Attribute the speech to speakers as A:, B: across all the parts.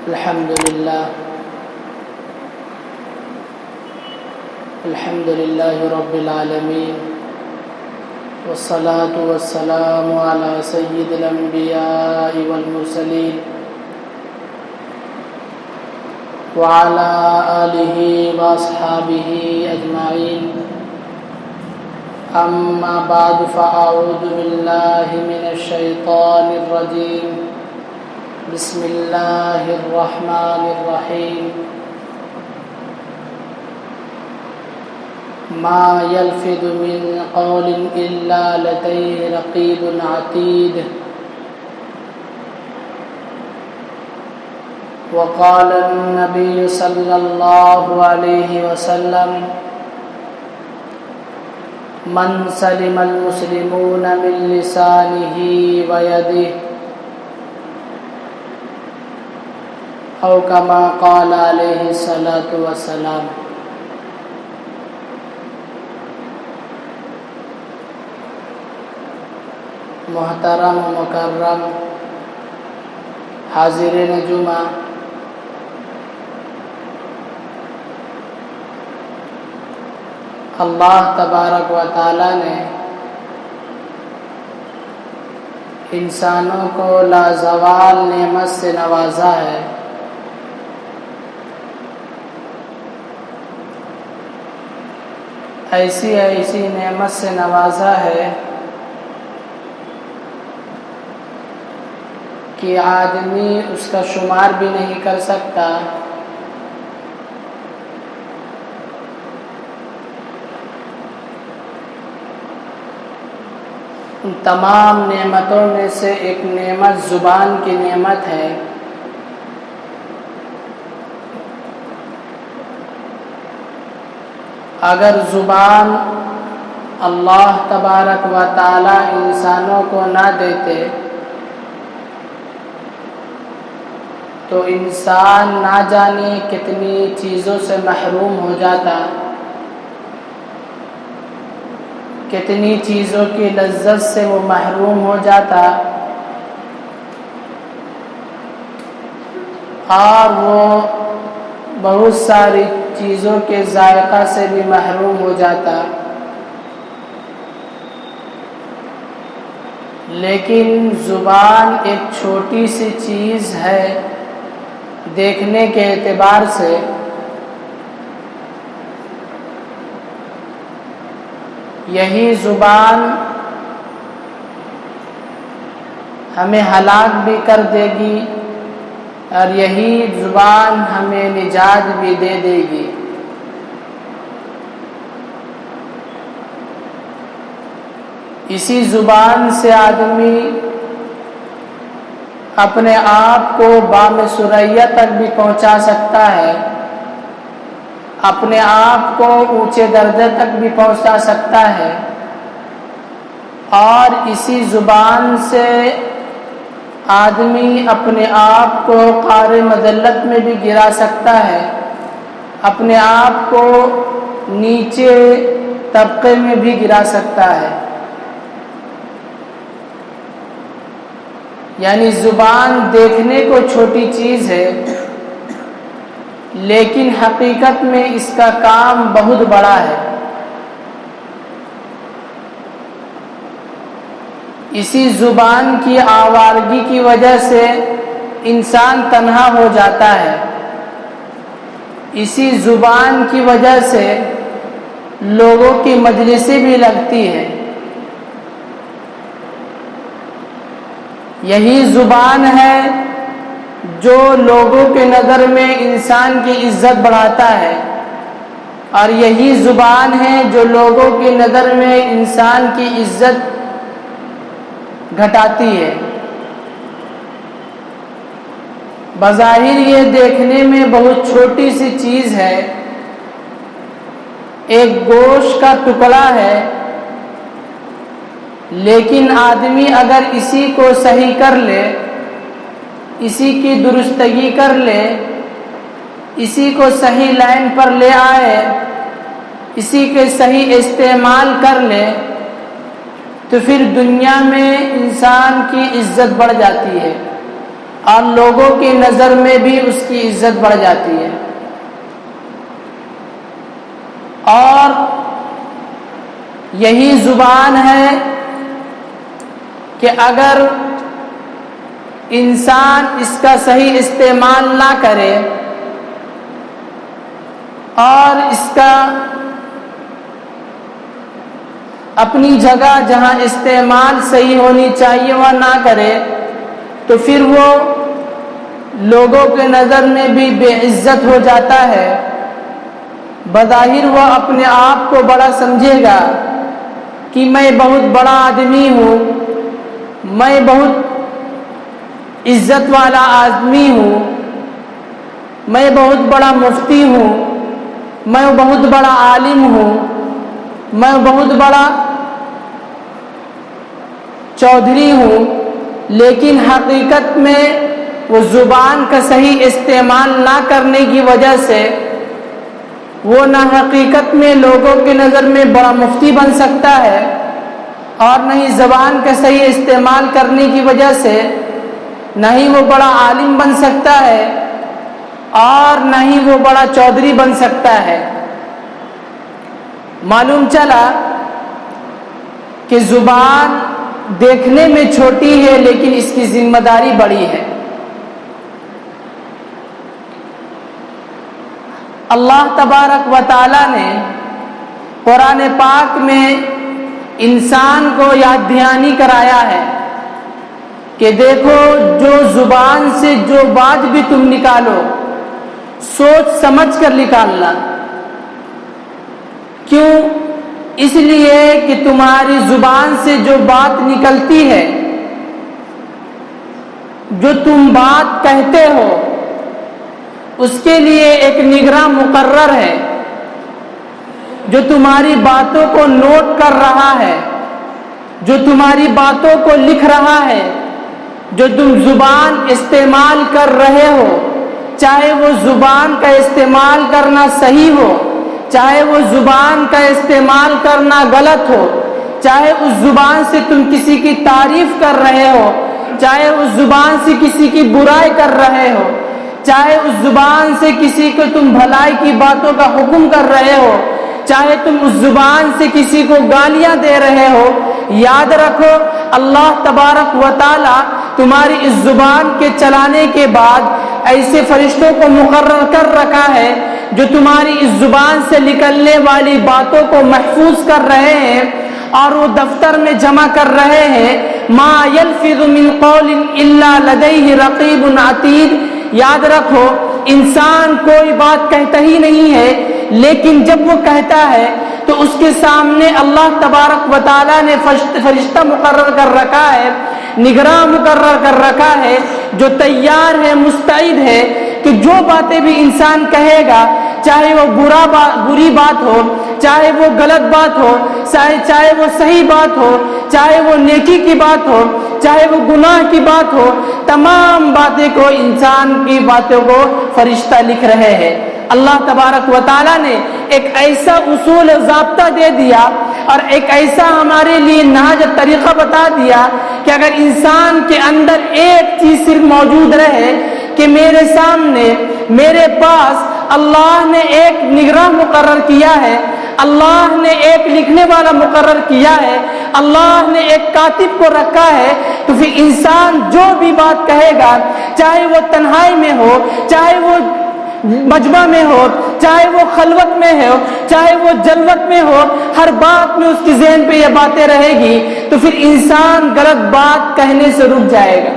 A: الحمد لله رب العالمين، والصلاة والسلام على سيد الأنبياء والمرسلين وعلى آله وأصحابه أجمعين. أما بعد، فأعوذ بالله من الشيطان الرجيم. بسم الله الرحمن الرحيم. ما يلفظ من قول إلا لديه رقيب عتيد. وقال النبي صلى الله عليه وسلم: من سلم المسلمون من لسانه ويده، أو كما قال عليه الصلاة والسلام. محترم و مکرم حاضرین جمعہ، اللہ تبارک و تعالی نے انسانوں کو لازوال نعمت سے نوازا ہے. ایسی نعمت سے نوازا ہے کہ آدمی اس کا شمار بھی نہیں کر سکتا. ان تمام نعمتوں میں سے ایک نعمت زبان کی نعمت ہے. اگر زبان اللہ تبارک و تعالی انسانوں کو نہ دیتے تو انسان نہ جانے کتنی چیزوں سے محروم ہو جاتا، کتنی چیزوں کی لذت سے وہ محروم ہو جاتا، اور وہ بہت ساری چیزوں کے ذائقہ سے بھی محروم ہو جاتا. لیکن زبان ایک چھوٹی سی چیز ہے دیکھنے کے اعتبار سے. یہی زبان ہمیں ہلاک بھی کر دے گی اور یہی زبان ہمیں نجات بھی دے دے گی. اسی زبان سے آدمی اپنے آپ کو بام ثریا تک بھی پہنچا سکتا ہے، اپنے آپ کو اونچے درجے تک بھی پہنچا سکتا ہے، اور اسی زبان سے آدمی اپنے آپ کو قعر مذلت میں بھی گرا سکتا ہے، اپنے آپ کو نیچے طبقے میں بھی گرا سکتا ہے. یعنی زبان دیکھنے کو چھوٹی چیز ہے، لیکن حقیقت میں اس کا کام بہت بڑا ہے. اسی زبان کی آوارگی کی وجہ سے انسان تنہا ہو جاتا ہے. اسی زبان کی وجہ سے لوگوں کی مجلسیں بھی لگتی ہیں. یہی زبان ہے جو لوگوں کے نظر میں انسان کی عزت بڑھاتا ہے، اور یہی زبان ہے جو لوگوں کی نظر میں انسان کی عزت گھٹاتی ہے. بظاہر یہ دیکھنے میں بہت چھوٹی سی چیز ہے، ایک گوشت کا ٹکڑا ہے، لیکن آدمی اگر اسی کو صحیح کر لے، اسی کی درستگی کر لے، اسی کو صحیح لائن پر لے آئے، اسی کے صحیح استعمال کر لے، تو پھر دنیا میں انسان کی عزت بڑھ جاتی ہے. اور لوگوں کی نظر میں بھی اس کی عزت بڑھ جاتی ہے۔ اور یہی زبان ہے کہ اگر انسان اس کا صحیح استعمال نہ کرے اور اس کا اپنی جگہ جہاں استعمال صحیح ہونی چاہیے وہ نہ کرے تو پھر وہ لوگوں کے نظر میں بھی بے عزت ہو جاتا ہے۔ بظاہر وہ اپنے آپ کو بڑا سمجھے گا کہ میں بہت بڑا آدمی ہوں، میں بہت عزت والا آدمی ہوں، میں بہت بڑا مفتی ہوں، میں بہت بڑا عالم ہوں، میں بہت بڑا چودھری ہوں، لیکن حقیقت میں وہ زبان کا صحیح استعمال نہ کرنے کی وجہ سے وہ نہ حقیقت میں لوگوں کی نظر میں بڑا مفتی بن سکتا ہے اور نہ ہی زبان کا صحیح استعمال کرنے کی وجہ سے نہ ہی وہ بڑا عالم بن سکتا ہے اور نہ ہی وہ بڑا چودھری بن سکتا ہے۔ معلوم چلا کہ زبان دیکھنے میں چھوٹی ہے لیکن اس کی ذمہ داری بڑی ہے۔ اللہ تبارک و تعالی نے قرآن پاک میں انسان کو یاد دہانی کرایا ہے کہ دیکھو جو زبان سے جو بات بھی تم نکالو سوچ سمجھ کر نکالنا۔ کیوں؟ اس لیے کہ تمہاری زبان سے جو بات نکلتی ہے، جو تم بات کہتے ہو، اس کے لیے ایک نگراں مقرر ہے جو تمہاری باتوں کو نوٹ کر رہا ہے، جو تمہاری باتوں کو لکھ رہا ہے۔ جو تم زبان استعمال کر رہے ہو، چاہے وہ زبان کا استعمال کرنا صحیح ہو، چاہے وہ زبان کا استعمال کرنا غلط ہو، چاہے اس زبان سے تم کسی کی تعریف کر رہے ہو، چاہے اس زبان سے کسی کی برائی کر رہے ہو، چاہے اس زبان سے کسی کو تم بھلائی کی باتوں کا حکم کر رہے ہو، چاہے تم اس زبان سے کسی کو گالیاں دے رہے ہو، یاد رکھو اللہ تبارک و تعالی تمہاری اس زبان کے چلانے کے بعد ایسے فرشتوں کو مقرر کر رکھا ہے جو تمہاری اس زبان سے نکلنے والی باتوں کو محفوظ کر رہے ہیں اور وہ دفتر میں جمع کر رہے ہیں۔ ما یلفظ من قول الا لدیہ رقیب عتید۔ یاد رکھو انسان کوئی بات کہتا ہی نہیں ہے، لیکن جب وہ کہتا ہے تو اس کے سامنے اللہ تبارک و تعالیٰ نے فرشتہ مقرر کر رکھا ہے، نگراں مقرر کر رکھا ہے جو تیار ہے، مستعد ہے کہ جو باتیں بھی انسان کہے گا، چاہے وہ بری بات ہو، چاہے وہ غلط بات ہو، چاہے وہ صحیح بات ہو، چاہے وہ نیکی کی بات ہو، چاہے وہ گناہ کی بات ہو، تمام باتیں کو انسان کی باتوں کو فرشتہ لکھ رہے ہیں۔ اللہ تبارک و تعالیٰ نے ایک ایسا اصول ضابطہ دے دیا اور ایک ایسا ہمارے لیے نہج طریقہ بتا دیا کہ اگر انسان کے اندر ایک چیز صرف موجود رہے کہ میرے سامنے، میرے پاس اللہ نے ایک نگراں مقرر کیا ہے، اللہ نے ایک لکھنے والا مقرر کیا ہے، اللہ نے ایک کاتب کو رکھا ہے، تو پھر انسان جو بھی بات کہے گا، چاہے وہ تنہائی میں ہو، چاہے وہ مجمع میں ہو، چاہے وہ خلوت میں ہو، چاہے وہ جلوت میں ہو، ہر بات میں اس کی ذہن پہ یہ باتیں رہے گی تو پھر انسان غلط بات کہنے سے رک جائے گا۔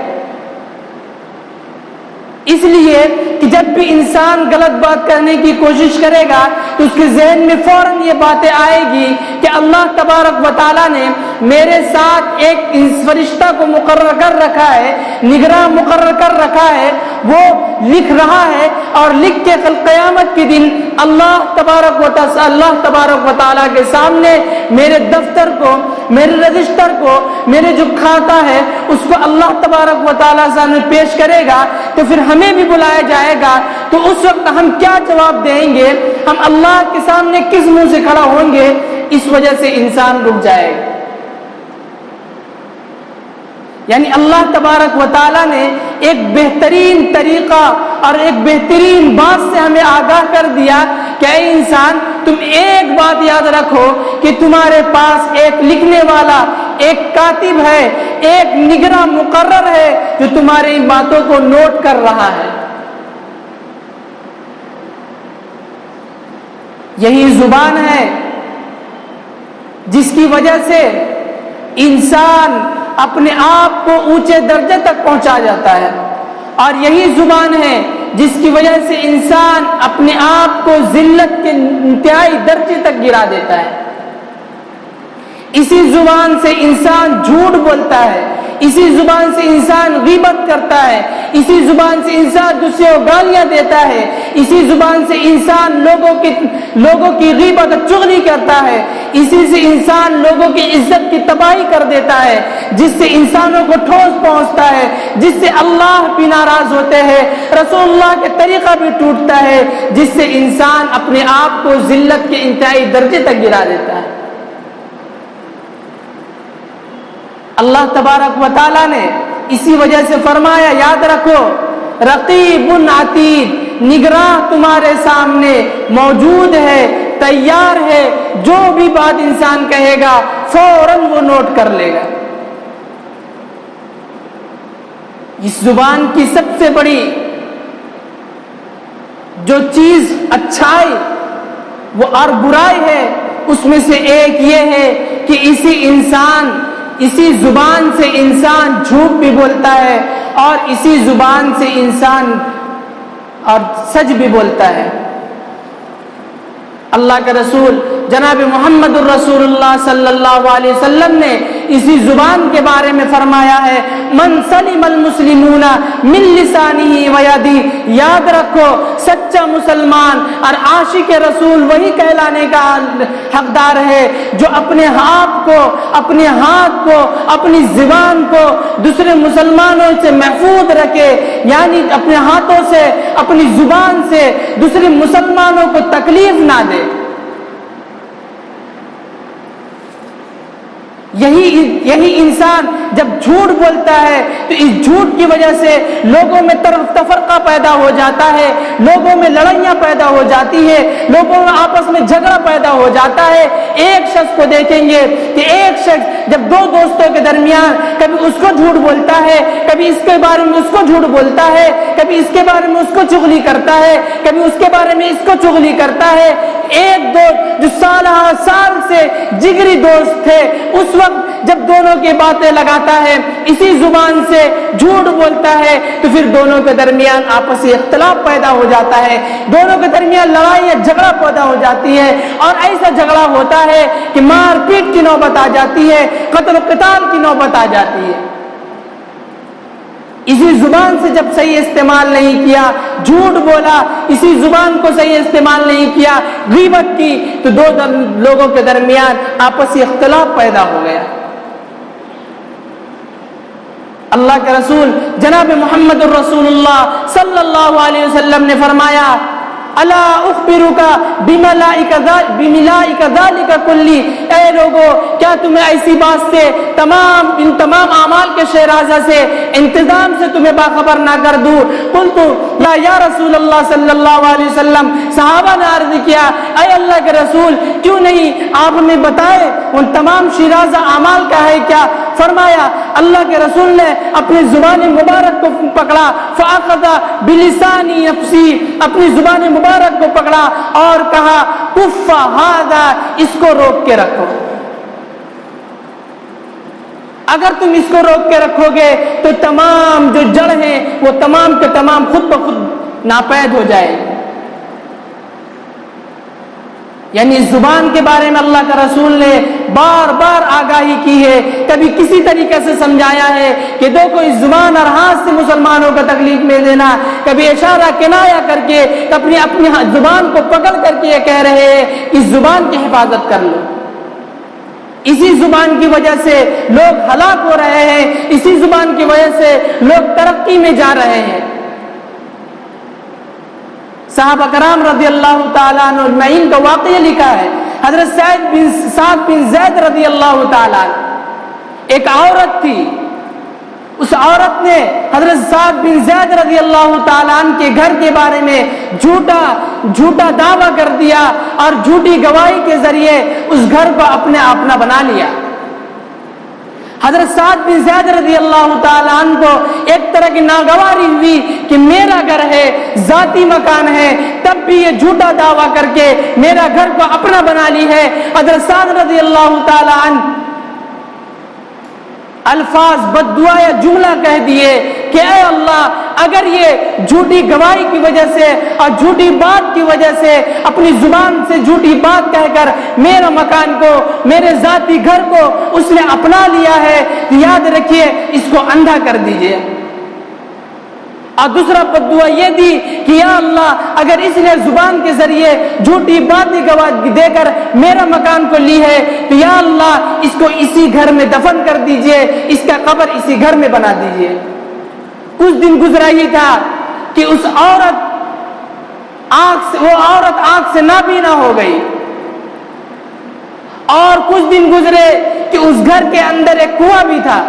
A: اس لیے کہ جب بھی انسان غلط بات کرنے کی کوشش کرے گا تو اس کے ذہن میں فوراً یہ باتیں آئے گی کہ اللہ تبارک و تعالیٰ نے میرے ساتھ ایک فرشتہ کو مقرر کر رکھا ہے، نگراں مقرر کر رکھا ہے، وہ لکھ رہا ہے اور لکھ کے کل قیامت کے دن اللہ تبارک و تعالیٰ کے سامنے میرے دفتر کو، میرے رجسٹر کو، میرے جو کھاتا ہے اس کو اللہ تبارک و تعالیٰ سامنے پیش کرے گا، تو پھر ہمیں بھی بلایا جائے گا۔ تو اس وقت ہم کیا جواب دیں گے؟ ہم اللہ کے سامنے کس منہ سے کھڑا ہوں گے؟ اس وجہ سے انسان رک جائے گا۔ یعنی اللہ تبارک و تعالیٰ نے ایک بہترین طریقہ اور ایک بہترین بات سے ہمیں آگاہ کر دیا کہ اے انسان، تم ایک بات یاد رکھو کہ تمہارے پاس ایک لکھنے والا، ایک کاتب ہے، ایک نگراں مقرر ہے جو تمہاری ان باتوں کو نوٹ کر رہا ہے۔ یہی زبان ہے جس کی وجہ سے انسان اپنے آپ کو اونچے درجے تک پہنچا جاتا ہے، اور یہی زبان ہے جس کی وجہ سے انسان اپنے آپ کو ذلت کے انتہائی درجے تک گرا دیتا ہے۔ اسی زبان سے انسان جھوٹ بولتا ہے، اسی زبان سے انسان غیبت کرتا ہے، اسی زبان سے انسان دوسروں کو گالیاں دیتا ہے، اسی زبان سے انسان لوگوں کی غیبت اور چغلی کرتا ہے، اسی سے انسان لوگوں کی عزت کی تباہی کر دیتا ہے، جس سے انسانوں کو ٹھوس پہنچتا ہے، جس سے اللہ بھی ناراض ہوتے ہیں، رسول اللہ کے طریقہ بھی ٹوٹتا ہے، جس سے انسان اپنے آپ کو ذلت کے انتہائی درجے تک گرا دیتا ہے۔ اللہ تبارک و تعالیٰ نے اسی وجہ سے فرمایا، یاد رکھو رقیب عتید، نگراں تمہارے سامنے موجود ہے، تیار ہے، جو بھی بات انسان کہے گا فوراً وہ نوٹ کر لے گا۔ اس زبان کی سب سے بڑی جو چیز اچھائی وہ اور برائی ہے، اس میں سے ایک یہ ہے کہ اسی زبان سے انسان جھوٹ بھی بولتا ہے، اور اسی زبان سے انسان اور سچ بھی بولتا ہے۔ اللہ کے رسول جناب محمد الرسول اللہ صلی اللہ علیہ وسلم نے اسی زبان کے بارے میں فرمایا ہے، من سلم المسلمون من لسانه ویدہ، یاد رکھو سچا مسلمان اور عاشق رسول وہی کہلانے کا حقدار ہے جو اپنے آپ کو، اپنے ہاتھ کو، اپنی زبان کو دوسرے مسلمانوں سے محفوظ رکھے، یعنی اپنے ہاتھوں سے، اپنی زبان سے دوسرے مسلمانوں کو تکلیف نہ دے۔ یہی انسان جب جھوٹ بولتا ہے تو اس جھوٹ کی وجہ سے لوگوں میں تفرقہ پیدا ہو جاتا ہے، لوگوں میں لڑائیاں پیدا ہو جاتی ہے، لوگوں میں آپس میں جھگڑا پیدا ہو جاتا ہے۔ ایک شخص کو دیکھیں گے کہ ایک شخص جب دو دوستوں کے درمیان کبھی اس کو جھوٹ بولتا ہے، کبھی اس کے بارے میں اس کو جھوٹ بولتا ہے، کبھی اس کے بارے میں اس کو چغلی کرتا ہے، کبھی اس کے بارے میں اس کو چغلی کرتا ہے، ایک دوست جو سال سے جگری دوست تھے، اس وقت جب دونوں کی باتیں لگاتا ہے، اسی زبان سے جھوٹ بولتا ہے، تو پھر دونوں کے درمیان آپسی اختلاف پیدا ہو جاتا ہے، دونوں کے درمیان لڑائی یا جھگڑا پیدا ہو جاتی ہے، اور ایسا جھگڑا ہوتا ہے کہ مار پیٹ کی نوبت آ جاتی ہے، قتل و قتال کی نوبت آ جاتی ہے۔ اسی زبان سے جب صحیح استعمال نہیں کیا، جھوٹ بولا، اسی زبان کو صحیح استعمال نہیں کیا، غیبت کی، تو دو لوگوں کے درمیان آپسی اختلاف پیدا ہو گیا۔ اللہ کے رسول جناب محمد الرسول اللہ صلی اللہ علیہ وسلم نے فرمایا، الا اخبرک بملائک ذلک کلی، اے لوگو کیا تمہیں ایسی بات سے ان تمام اعمال کے شیرازہ سے، انتظام سے تمہیں باخبر نہ کر دوں؟ قلت یا رسول اللہ صلی اللہ علیہ وسلم، صحابہ نے عرض کیا، اے اللہ کے رسول کیوں نہیں آپ ہمیں بتائے ان تمام شیرازہ اعمال کا ہے کیا؟ فرمایا اللہ کے رسول نے اپنی زبان مبارک کو پکڑا، فاخذ بلسانی نفسی، اپنی زبان مبارک کو پکڑا اور کہا کف ھذا، اس کو روک کے رکھو۔ اگر تم اس کو روک کے رکھو گے تو تمام جو جڑ ہیں وہ تمام کے تمام خود بخود ناپید ہو جائے گی۔ یعنی زبان کے بارے میں اللہ کا رسول نے بار بار آگاہی کی ہے، کبھی کسی طریقے سے سمجھایا ہے کہ دیکھو اس زبان اور ہاتھ سے مسلمانوں کو تکلیف میں دینا، کبھی اشارہ کنایا کر کے اپنی زبان کو پکڑ کر کے یہ کہہ رہے ہیں کہ زبان کی حفاظت کر لو۔ اسی زبان کی وجہ سے لوگ ہلاک ہو رہے ہیں، اسی زبان کی وجہ سے لوگ ترقی میں جا رہے ہیں۔ صحابہ کرام رضی اللہ تعالیٰ عنہ اجمعین کا واقعہ لکھا ہے، حضرت سعد بن زید رضی اللہ تعالیٰ عنہ، ایک عورت تھی اس عورت نے حضرت سعد بن زید رضی اللہ تعالیٰ عنہ کے گھر کے بارے میں جھوٹا دعویٰ کر دیا اور جھوٹی گواہی کے ذریعے اس گھر کو اپنا بنا لیا۔ حضرت سعد بن زید رضی اللہ تعالیٰ عنہ کو ایک طرح کی ناگواری ہوئی کہ میرا گھر ہے، ذاتی مکان ہے، تب بھی یہ جھوٹا دعویٰ کر کے میرا گھر کو اپنا بنا لی ہے۔ حضرت سعد رضی اللہ تعالیٰ عنہ الفاظ بد دعا یا جملہ کہہ دیے کہ اے اللہ، اگر یہ جھوٹی گواہی کی وجہ سے اور جھوٹی بات کی وجہ سے اپنی زبان سے جھوٹی بات کہہ کر میرا مکان کو، میرے ذاتی گھر کو اس نے اپنا لیا ہے، تو یاد رکھیے اس کو اندھا کر دیجئے۔ اور دوسرا بد دعا یہ دی کہ یا اللہ، اگر اس نے زبان کے ذریعے جھوٹی باتیں گواہی دے کر میرا مکان کو لی ہے، تو یا اللہ اس کو اسی گھر میں دفن کر دیجئے، اس کا قبر اسی گھر میں بنا دیجئے۔ کچھ دن گزرا ہی تھا کہ وہ عورت آنکھ سے نابینا ہو گئی، اور کچھ دن گزرے کہ اس گھر کے اندر ایک کنواں بھی تھا،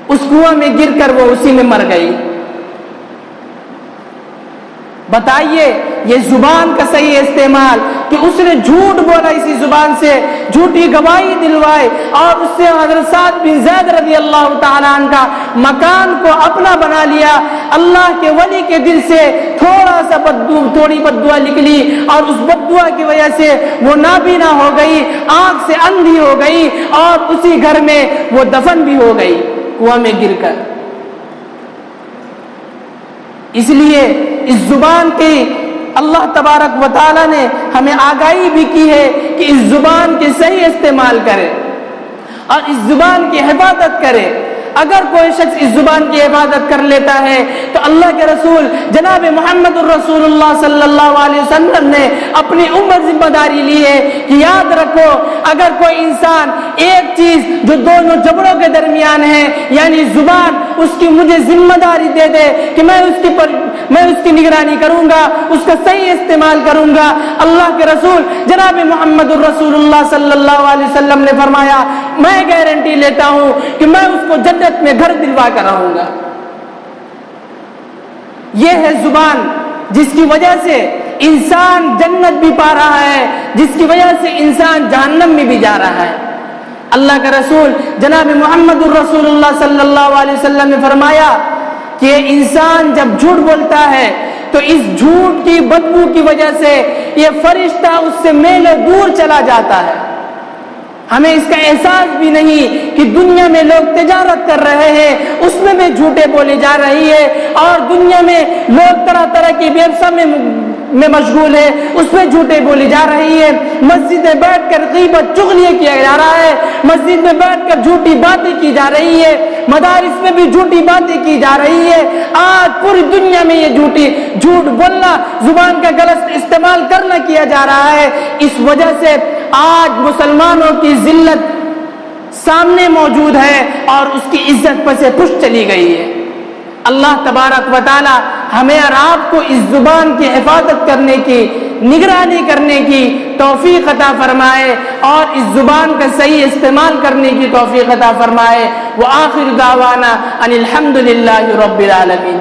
A: اس کنواں میں گر کر وہ اسی میں مر گئی۔ بتائیے یہ زبان کا صحیح استعمال کہ اس نے جھوٹ بولا، اسی زبان سے جھوٹی گواہی دلوائے اور اس سے حضرت سعد بن زید رضی اللہ تعالیٰ عنہ کا مکان کو اپنا بنا لیا۔ اللہ کے ولی کے دل سے تھوڑی بد دعا نکلی اور اس بد دعا کی وجہ سے وہ نابینا ہو گئی، آنکھ سے اندھی ہو گئی، اور اسی گھر میں وہ دفن بھی ہو گئی کنواں میں گر کر۔ اس لیے اس زبان کی اللہ تبارک و تعالی نے ہمیں آگاہی بھی کی ہے کہ اس زبان کے صحیح استعمال کرے اور اس زبان کی حفاظت کرے۔ اگر کوئی شخص اس زبان کی حفاظت کر لیتا ہے تو اللہ کے رسول جناب محمد الرسول اللہ صلی اللہ علیہ وسلم نے اپنی امت ذمہ داری لی ہے کہ یاد رکھو، اگر کوئی انسان ایک چیز جو دونوں جبڑوں کے درمیان ہے یعنی زبان، اس کی مجھے ذمہ داری دے دے کہ میں اس کی نگرانی کروں گا، اس کا صحیح استعمال کروں گا، اللہ کے رسول جناب محمد الرسول اللہ صلی اللہ علیہ وسلم نے فرمایا میں گارنٹی لیتا ہوں کہ میں اس کو جنت میں گھر دلوا کر رہوں گا۔ یہ ہے زبان جس کی وجہ سے انسان جنت بھی پا رہا ہے، جس کی وجہ سے انسان جہنم میں بھی جا رہا ہے۔ اللہ کا رسول جناب محمد الرسول اللہ صلی اللہ علیہ وسلم نے فرمایا کہ انسان جب جھوٹ بولتا ہے تو اس جھوٹ کی بدبو کی وجہ سے یہ فرشتہ اس سے میل دور چلا جاتا ہے۔ ہمیں اس کا احساس بھی نہیں کہ دنیا میں لوگ تجارت کر رہے ہیں، اس میں بھی جھوٹے بولے جا رہی ہے، اور دنیا میں لوگ طرح طرح کی ویبسا میں مشغول ہے، اس میں جھوٹے بولی جا رہی ہے۔ مسجد میں بیٹھ کر غیبت چغلیاں کیا جا رہا ہے، مسجد میں بیٹھ کر جھوٹی باتیں کی جا رہی ہے، مدارس میں بھی جھوٹی باتیں کی جا رہی ہے۔ آج پوری دنیا میں یہ جھوٹ بولنا، زبان کا غلط استعمال کرنا کیا جا رہا ہے۔ اس وجہ سے آج مسلمانوں کی ذلت سامنے موجود ہے اور اس کی عزت پر سے پش چلی گئی ہے۔ اللہ تبارک و تعالی ہمیں اور آپ کو اس زبان کی حفاظت کرنے کی، نگرانی کرنے کی توفیق عطا فرمائے اور اس زبان کا صحیح استعمال کرنے کی توفیق عطا فرمائے۔ وآخر دعوانا ان الحمد للہ رب العالمین۔